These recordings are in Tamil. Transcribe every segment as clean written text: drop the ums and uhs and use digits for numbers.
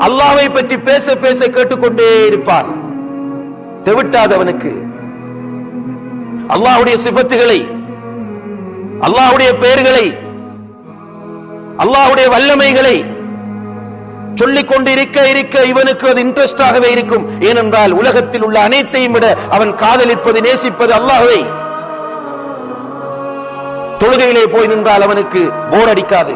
அல்லாஹ்வை பற்றி பேச பேச கேட்டுக்கொண்டே இருப்பான். தெவிட்டாதவனுக்கு அல்லாஹ்வுடைய சிஃபத்துகளை, அல்லாஹ்வுடைய பெயர்களை, அல்லாஹ்வுடைய வல்லமைகளை சொல்லிக் கொண்டிருக்க இருக்க இவனுக்கு அது இன்ட்ரெஸ்டாகவே இருக்கும். ஏனென்றால் உலகத்தில் உள்ள அனைத்தையும் விட அவன் காதலிப்பது, நேசிப்பது அல்லாஹ்வை. தொழுகையிலே போய் நின்றால் அவனுக்கு போர் அடிக்காது,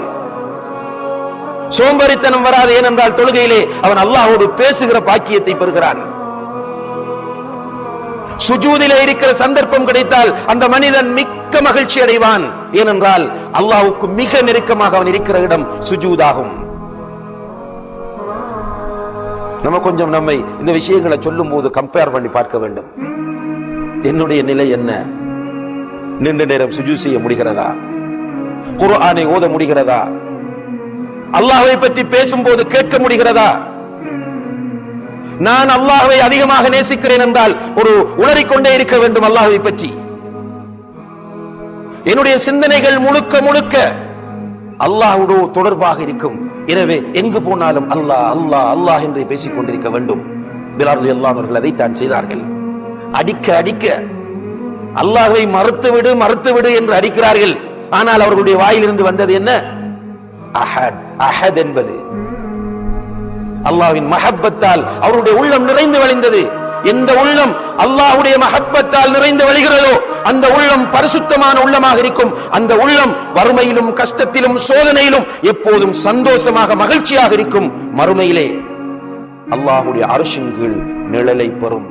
சோம்பேறித்தனம் வராது. ஏனென்றால் தொழுகையிலே அவன் அல்லாஹ்வோடு பேசுகிற பாக்கியத்தை பெறுகிறான். சுஜூதிலே இருக்கிற சந்தர்ப்பம் கிடைத்தால் அந்த மனிதன் மிக்க மகிழ்ச்சி அடைவான். ஏனென்றால் அல்லாஹ்வுக்கு மிக நெருக்கமாக அவன் இருக்கிற இடம் சுஜூதாகும். நம்ம கொஞ்சம் நம்மை இந்த விஷயங்களை சொல்லும் போது கம்பேர் பண்ணி பார்க்க வேண்டும். என்னுடைய நிலை என்ன? நீண்ட நேரம் சுஜூத் செய்ய முடிகிறதா? குர்ஆனை ஓத முடிகிறதா? அல்லாஹ்வை பற்றி பேசும்போது கேட்க முடிகிறதா? நான் அல்லாஹ்வை அதிகமாக நேசிக்கிறேன் என்றால் ஒரு உளறிக்கொண்டே இருக்க வேண்டும் அல்லாஹ்வை பற்றி. என்னுடைய சிந்தனைகள் முழுக்க முழுக்க அல்லாஹ்வோடு தொடர்பாக இருக்கும். எனவே எங்கு போனாலும் அல்லாஹ் அல்லாஹ் அல்லாஹ் என்று பேசிக் கொண்டிருக்க வேண்டும். பிலால் ரலியல்லாஹு அன்ஹு அவர்கள் அதைத்தான் செய்தார்கள். அடிக்க அடிக்க அல்லாஹ்வை மறுத்து விடு என்று அடிக்கிறார்கள். ஆனால் அவர்களுடைய வாயிலிருந்து வந்தது என்ன? அஹத். அஹத் என்பது அல்லாஹ்வின் மஹப்பத்தால் அவருடைய உள்ளம் நிறைந்து வழிந்தது. எந்த உள்ளம் அல்லாஹ்வுடைய மஹப்பத்தால் நிறைந்து வழிகிறதோ அந்த உள்ளம் பரிசுத்தமான உள்ளமாக இருக்கும். அந்த உள்ளம் வறுமையிலும் கஷ்டத்திலும் சோதனையிலும் எப்போதும் சந்தோஷமாக மகிழ்ச்சியாக இருக்கும். மறுமையிலே அல்லாஹ்வுடைய அர்ஷின் கீழ் நிழலை பெறும்.